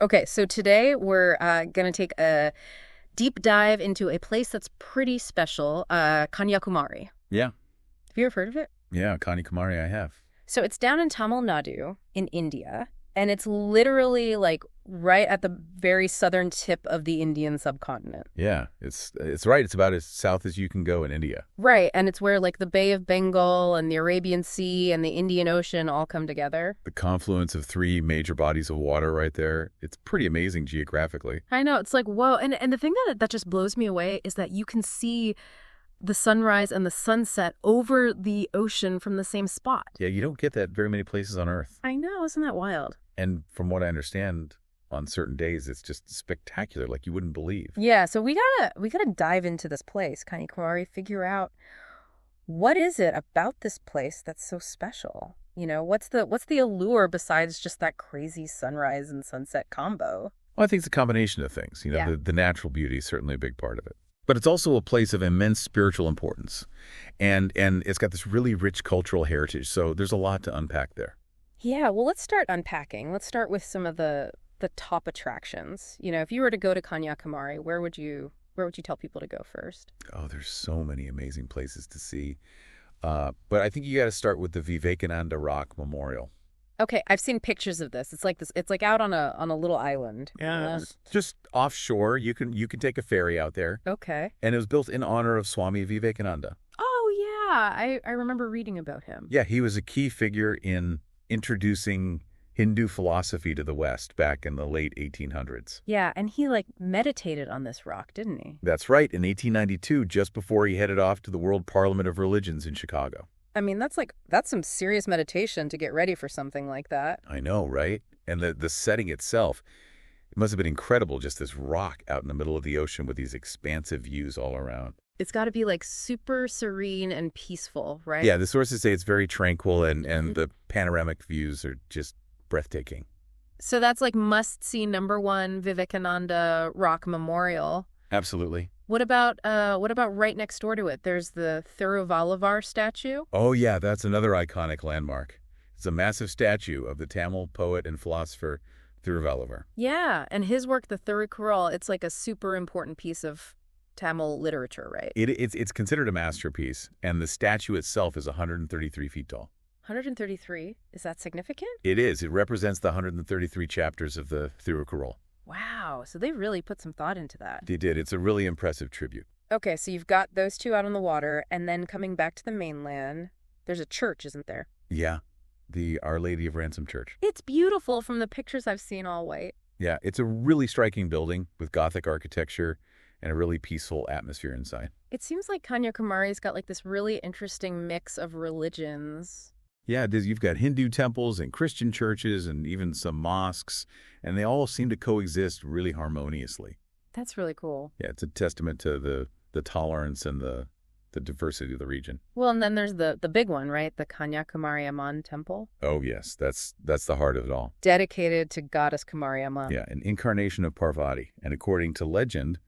Okay, so today we're going to take a deep dive into a place that's pretty special, Kanyakumari. Yeah, Have you ever heard of it? yeah, Kanyakumari I have. So it's down in Tamil Nadu in India, and it's literally like right at the very southern tip of the Indian subcontinent. Yeah, it's right. It's about as south as you can go in India. Right, and it's where like the Bay of Bengal and the Arabian Sea and the Indian Ocean all come together. The confluence of three major bodies of water right there. It's pretty amazing geographically. I know, it's like, whoa. And the thing that just blows me away is that you can see the sunrise and the sunset over the ocean from the same spot. Yeah, you don't get that very many places on Earth. I know, isn't that wild? And from what I understand, on certain days, it's just spectacular, like you wouldn't believe. Yeah, so we gotta dive into this place, Kanyakumari, figure out what is it about this place that's so special? You know, what's the allure besides just that crazy sunrise and sunset combo? Well, I think it's a combination of things. Yeah. The natural beauty is certainly a big part of it. But it's also a place of immense spiritual importance. And it's got this really rich cultural heritage, so there's a lot to unpack there. Yeah, well, let's start unpacking. Let's start with some of the top attractions. You know, if you were to go to Kanyakumari, where would you tell people to go first? Oh, there's so many amazing places to see. But I think you got to start with the Vivekananda Rock Memorial. Okay, I've seen pictures of this. It's like this. It's like out on a little island. It's just offshore. You can take a ferry out there. Okay. And it was built in honor of Swami Vivekananda. Oh yeah, I remember reading about him. Yeah, he was a key figure in introducing Hindu philosophy to the West back in the late 1800s. Yeah, and he like meditated on this rock, didn't he? That's right, in 1892, just before he headed off to the World Parliament of Religions in Chicago. I mean, that's some serious meditation to get ready for something like that. I know, right? And the setting itself, it must have been incredible, just this rock out in the middle of the ocean with these expansive views all around. It's got to be like super serene and peaceful, right? Yeah, the sources say it's very tranquil and the panoramic views are just breathtaking. So that's like must-see #1 Vivekananda Rock Memorial. Absolutely. What about right next door to it? There's the Thiruvalluvar statue. Oh, yeah, that's another iconic landmark. It's a massive statue of the Tamil poet and philosopher Thiruvalluvar. Yeah, and his work, the Thirukkural, it's like a super important piece of Tamil literature, right? It's considered a masterpiece, and the statue itself is 133 feet tall. 133? Is that significant? It is. It represents the 133 chapters of the Thirukkural. Wow, so they really put some thought into that. They did. It's a really impressive tribute. Okay, so you've got those two out on the water, and then coming back to the mainland, there's a church, isn't there? Yeah, the Our Lady of Ransom Church. It's beautiful from the pictures I've seen, all white. Yeah, it's a really striking building with Gothic architecture and a really peaceful atmosphere inside. It seems like Kanyakumari's got like this really interesting mix of religions. Yeah, you've got Hindu temples and Christian churches and even some mosques, and they all seem to coexist really harmoniously. That's really cool. Yeah, it's a testament to the tolerance and the diversity of the region. Well, and then there's the big one, right? The Kanyakumari Amman Temple. Oh, yes, that's the heart of it all. Dedicated to goddess Kumari Amman. Yeah, an incarnation of Parvati, and according to legend,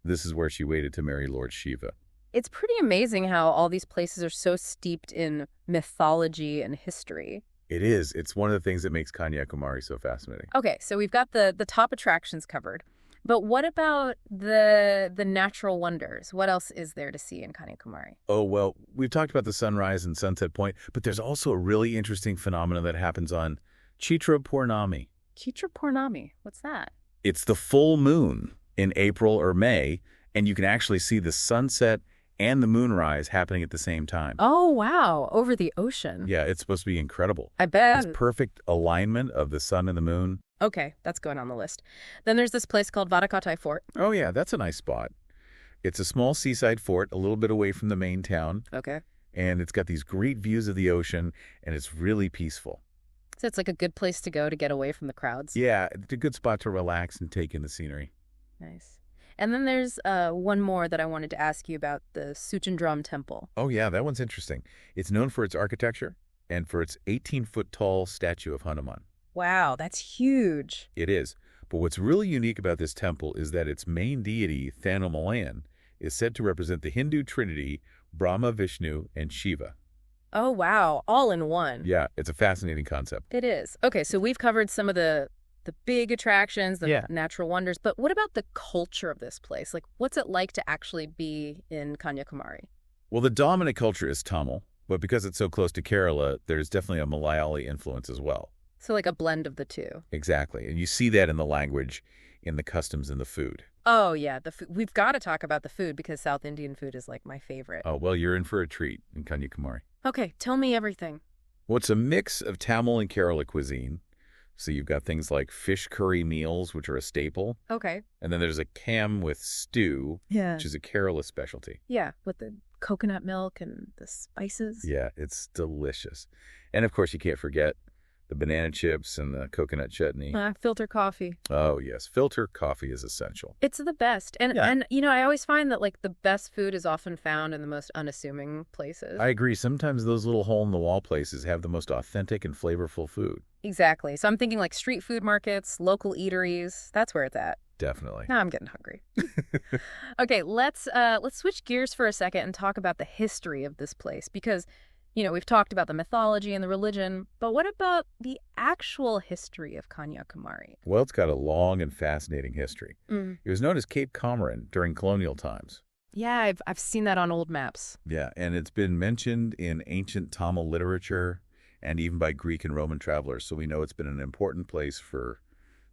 this is where she waited to marry Lord Shiva. It's pretty amazing how all these places are so steeped in mythology and history. It is. It's one of the things that makes Kanyakumari so fascinating. Okay, so we've got the top attractions covered. But what about the natural wonders? What else is there to see in Kanyakumari? Oh, well, we've talked about the sunrise and sunset point, but there's also a really interesting phenomenon that happens on Chaitra Purnami. Chaitra Purnami, what's that? It's the full moon in April or May, and you can actually see the sunset and the moonrise happening at the same time. Oh, wow. Over the ocean. Yeah, it's supposed to be incredible. I bet. It's perfect alignment of the sun and the moon. Okay, that's going on the list. Then there's this place called Vadakatai Fort. Oh, yeah, that's a nice spot. It's a small seaside fort a little bit away from the main town. Okay. And it's got these great views of the ocean, and it's really peaceful. So it's like a good place to go to get away from the crowds. Yeah, it's a good spot to relax and take in the scenery. Nice. And then there's one more that I wanted to ask you about, the Suchandram Temple. Oh, yeah, that one's interesting. It's known for its architecture and for its 18-foot-tall statue of Hanuman. Wow, that's huge. It is. But what's really unique about this temple is that its main deity, Thanumalan, is said to represent the Hindu trinity, Brahma, Vishnu, and Shiva. Oh, wow, all in one. Yeah, it's a fascinating concept. It is. Okay, so we've covered some of the the big attractions, the Yeah. natural wonders. But what about the culture of this place? Like, what's it like to actually be in Kanyakumari? Well, the dominant culture is Tamil, but because it's so close to Kerala, there's definitely a Malayali influence as well. So like a blend of the two. Exactly. And you see that in the language, in the customs, and the food. Oh, yeah. The food. We've got to talk about the food because South Indian food is like my favorite. Oh, well, you're in for a treat in Kanyakumari. Okay, tell me everything. Well, it's a mix of Tamil and Kerala cuisine. So you've got things like fish curry meals, which are a staple. Okay. And then there's a cam with stew, Yeah. which is a Kerala specialty. Yeah, with the coconut milk and the spices. Yeah, it's delicious. And of course, you can't forget the banana chips and the coconut chutney. Filter coffee. Oh, yes. Filter coffee is essential. It's the best. And, Yeah. and you know, I always find that, like, the best food is often found in the most unassuming places. I agree. Sometimes those little hole-in-the-wall places have the most authentic and flavorful food. Exactly. So I'm thinking, like, street food markets, local eateries. That's where it's at. Definitely. Now I'm getting hungry. Okay, let's switch gears for a second and talk about the history of this place because, you know, we've talked about the mythology and the religion, but what about the actual history of Kanyakumari? Well, it's got a long and fascinating history. Mm. It was known as Cape Comorin during colonial times. Yeah, I've seen that on old maps. Yeah, and it's been mentioned in ancient Tamil literature and even by Greek and Roman travelers, so we know it's been an important place for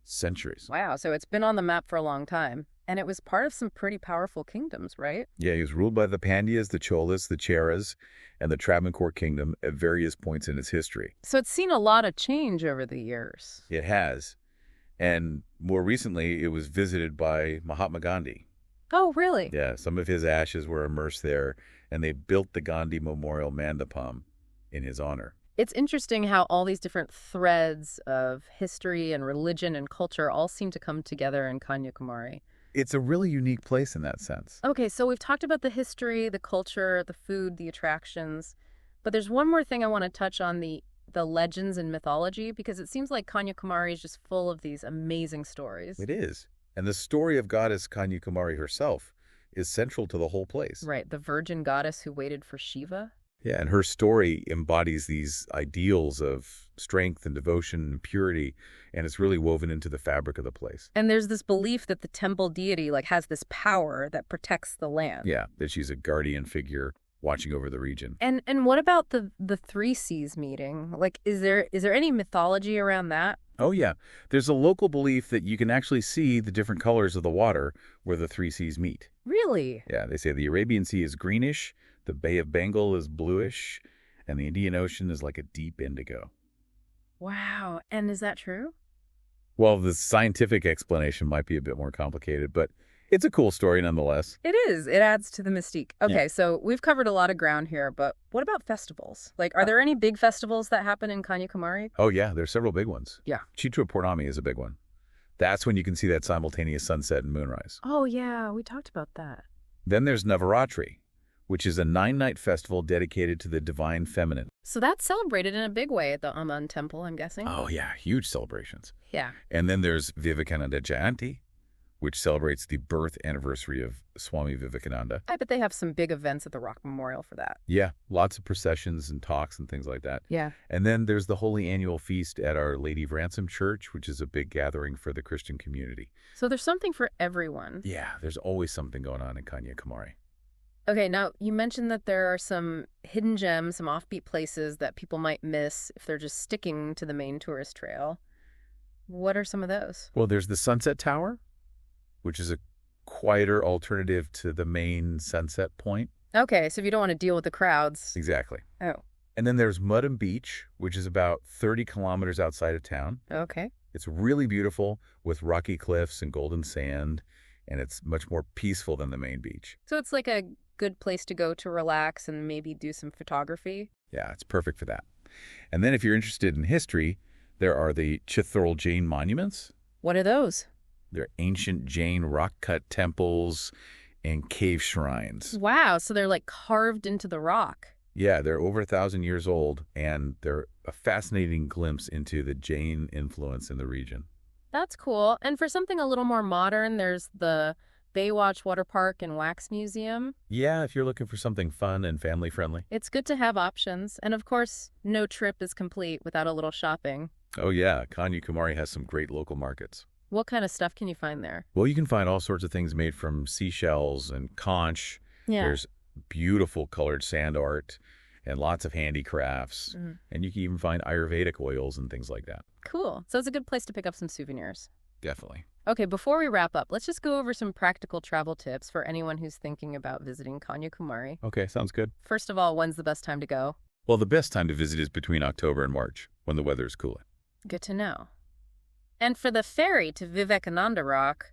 centuries. Wow, so it's been on the map for a long time, and it was part of some pretty powerful kingdoms, right? Yeah, he was ruled by the Pandyas, the Cholas, the Cheras, and the Travancore kingdom at various points in its history. So it's seen a lot of change over the years. It has. And more recently, it was visited by Mahatma Gandhi. Oh, really? Yeah, some of his ashes were immersed there, and they built the Gandhi Memorial Mandapam in his honor. It's interesting how all these different threads of history and religion and culture all seem to come together in Kanyakumari. It's a really unique place in that sense. Okay, so we've talked about the history, the culture, the food, the attractions, but there's one more thing I want to touch on, the legends and mythology, because it seems like Kanyakumari is just full of these amazing stories. It is. And the story of goddess Kanyakumari herself is central to the whole place. Right, the virgin goddess who waited for Shiva. Yeah, and her story embodies these ideals of strength and devotion and purity, and it's really woven into the fabric of the place. And there's this belief that the temple deity like has this power that protects the land. Yeah, that she's a guardian figure watching over the region. And what about the Three Seas meeting? Like, is there any mythology around that? Oh, yeah. There's a local belief that you can actually see the different colors of the water where the three seas meet. Really? Yeah, they say the Arabian Sea is greenish, the Bay of Bengal is bluish, and the Indian Ocean is like a deep indigo. Wow. And is that true? Well, the scientific explanation might be a bit more complicated, but it's a cool story nonetheless. It is. It adds to the mystique. Okay, Yeah. so we've covered a lot of ground here, but what about festivals? Like, are there any big festivals that happen in Kanyakumari? Oh, yeah, there's several big ones. Yeah. Chitra Purnami is a big one. That's when you can see that simultaneous sunset and moonrise. Oh, yeah, we talked about that. Then there's Navaratri, which is a 9-night festival dedicated to the divine feminine. So that's celebrated in a big way at the Aman temple, I'm guessing. Oh, yeah, huge celebrations. Yeah. And then there's Vivekananda Jayanti, which celebrates the birth anniversary of Swami Vivekananda. I bet they have some big events at the Rock Memorial for that. Yeah, lots of processions and talks and things like that. Yeah. And then there's the Holy Annual Feast at Our Lady of Ransom Church, which is a big gathering for the Christian community. So there's something for everyone. Yeah, there's always something going on in Kanyakumari. Okay, now you mentioned that there are some hidden gems, some offbeat places that people might miss if they're just sticking to the main tourist trail. What are some of those? Well, there's the Sunset Tower, which is a quieter alternative to the main sunset point. Okay, so if you don't want to deal with the crowds. Exactly. Oh, And then there's Mudham Beach, which is about 30 kilometers outside of town. okay. It's really beautiful with rocky cliffs and golden sand, and it's much more peaceful than the main beach. So it's like a good place to go to relax and maybe do some photography. Yeah, it's perfect for that. And then if you're interested in history, there are the Chittorol Jain monuments. What are those? They're ancient Jain rock-cut temples and cave shrines. Wow, so they're like carved into the rock. Yeah, they're over 1,000 years old, and they're a fascinating glimpse into the Jain influence in the region. That's cool. And for something a little more modern, there's the Baywatch Water Park and Wax Museum. Yeah, if you're looking for something fun and family-friendly. It's good to have options. And of course, no trip is complete without a little shopping. Oh yeah, Kanyakumari has some great local markets. What kind of stuff can you find there? Well, you can find all sorts of things made from seashells and conch. Yeah. There's beautiful colored sand art and lots of handicrafts. And you can even find Ayurvedic oils and things like that. Cool. So it's a good place to pick up some souvenirs. Definitely. Okay, before we wrap up, let's just go over some practical travel tips for anyone who's thinking about visiting Kanyakumari. Okay, sounds good. First of all, when's the best time to go? Well, the best time to visit is between October and March, when the weather is cooler. Good to know. And for the ferry to Vivekananda Rock,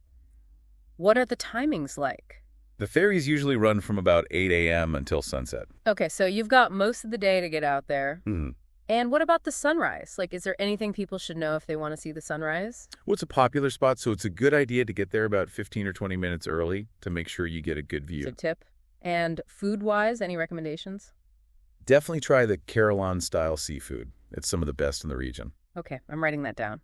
what are the timings like? The ferries usually run from about 8 a.m. until sunset. Okay, so you've got most of the day to get out there. Mm-hmm. And what about the sunrise? Like, is there anything people should know if they want to see the sunrise? Well, it's a popular spot, so it's a good idea to get there about 15 or 20 minutes early to make sure you get a good view. It's a tip. And food-wise, any recommendations? Definitely try the Kerala-style seafood. It's some of the best in the region. Okay, I'm writing that down.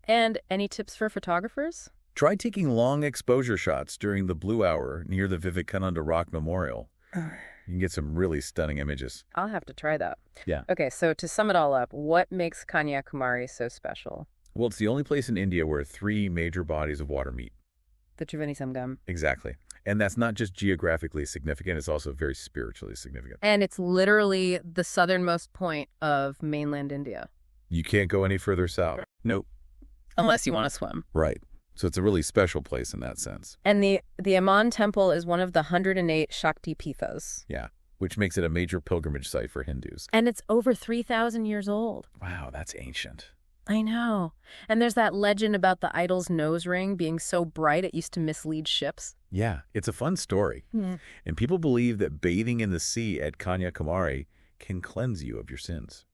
And any tips for photographers? Try taking long exposure shots during the blue hour near the Vivekananda Rock Memorial. You can get some really stunning images. I'll have to try that. Yeah. Okay, so to sum it all up, what makes Kanyakumari so special? Well, it's the only place in India where 3 major bodies of water meet. The Triveni Sangam. Exactly. And that's not just geographically significant, it's also very spiritually significant. And it's literally the southernmost point of mainland India. You can't go any further south. Nope. Unless you want to swim. Right. So it's a really special place in that sense. And the Aman temple is one of the 108 Shakti Pithas. Yeah, which makes it a major pilgrimage site for Hindus. And it's over 3,000 years old. Wow, that's ancient. I know. And there's that legend about the idol's nose ring being so bright it used to mislead ships. Yeah, it's a fun story. And people believe that bathing in the sea at Kanyakumari can cleanse you of your sins.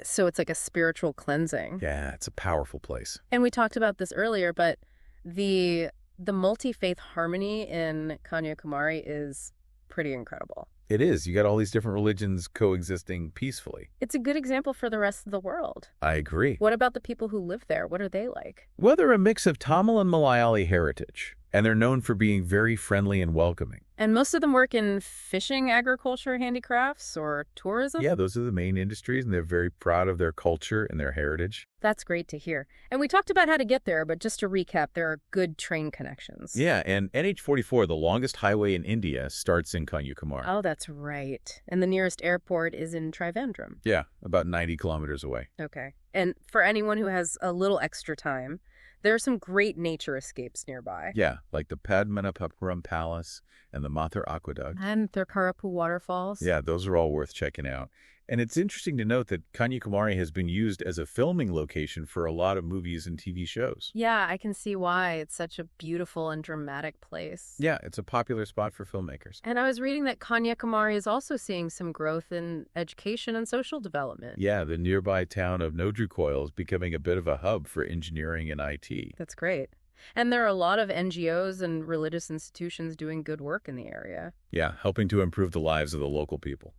So it's like a spiritual cleansing. Yeah, it's a powerful place. And we talked about this earlier, but the multi-faith harmony in Kanyakumari is pretty incredible. It is. You got all these different religions coexisting peacefully. It's a good example for the rest of the world. I agree. What about the people who live there? What are they like? Well, they're a mix of Tamil and Malayali heritage, and they're known for being very friendly and welcoming. And most of them work in fishing, agriculture, handicrafts, or tourism? Yeah, those are the main industries, and they're very proud of their culture and their heritage. That's great to hear. And we talked about how to get there, but just to recap, there are good train connections. Yeah, and NH44, the longest highway in India, starts in Kanyakumari. Oh, that's right. And the nearest airport is in Trivandrum. Yeah, about 90 kilometers away. Okay. And for anyone who has a little extra time, there are some great nature escapes nearby. Yeah, like the Padmanabhapuram Palace and the Mathur Aqueduct. And Thirkarapu waterfalls. Yeah, those are all worth checking out. And it's interesting to note that Kanyakumari has been used as a filming location for a lot of movies and TV shows. Yeah, I can see why. It's such a beautiful and dramatic place. Yeah, it's a popular spot for filmmakers. And I was reading that Kanyakumari is also seeing some growth in education and social development. Yeah, the nearby town of Nodrukoil is becoming a bit of a hub for engineering and IT. That's great. And there are a lot of NGOs and religious institutions doing good work in the area. Yeah, helping to improve the lives of the local people.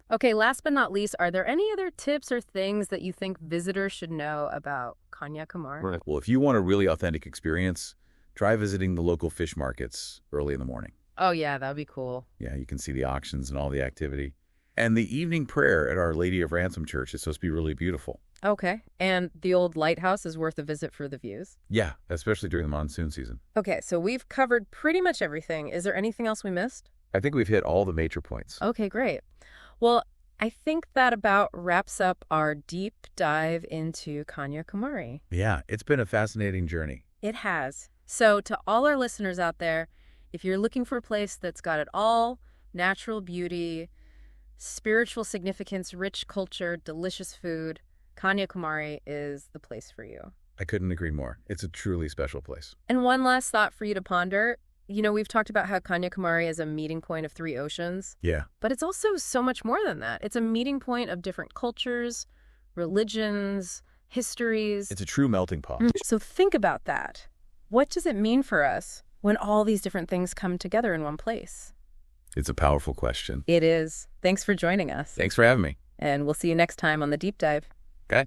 Okay, last but not least, are there any other tips or things that you think visitors should know about Kanyakumari? Right. Well, if you want a really authentic experience, try visiting the local fish markets early in the morning. Oh, yeah, that'd be cool. Yeah, you can see the auctions and all the activity. And the evening prayer at Our Lady of Ransom Church is supposed to be really beautiful. Okay, and the old lighthouse is worth a visit for the views? Yeah, especially during the monsoon season. Okay, so we've covered pretty much everything. Is there anything else we missed? I think we've hit all the major points. Okay, great. Well, I think that about wraps up our deep dive into Kanyakumari. Yeah, it's been a fascinating journey. It has. So to all our listeners out there, if you're looking for a place that's got it all, natural beauty, spiritual significance, rich culture, delicious food, Kanyakumari is the place for you. I couldn't agree more. It's a truly special place. And one last thought for you to ponder. You know, we've talked about how Kanyakumari is a meeting point of 3 oceans. Yeah. But it's also so much more than that. It's a meeting point of different cultures, religions, histories. It's a true melting pot. So think about that. What does it mean for us when all these different things come together in one place? It's a powerful question. It is. Thanks for joining us. Thanks for having me. And we'll see you next time on The Deep Dive. Okay.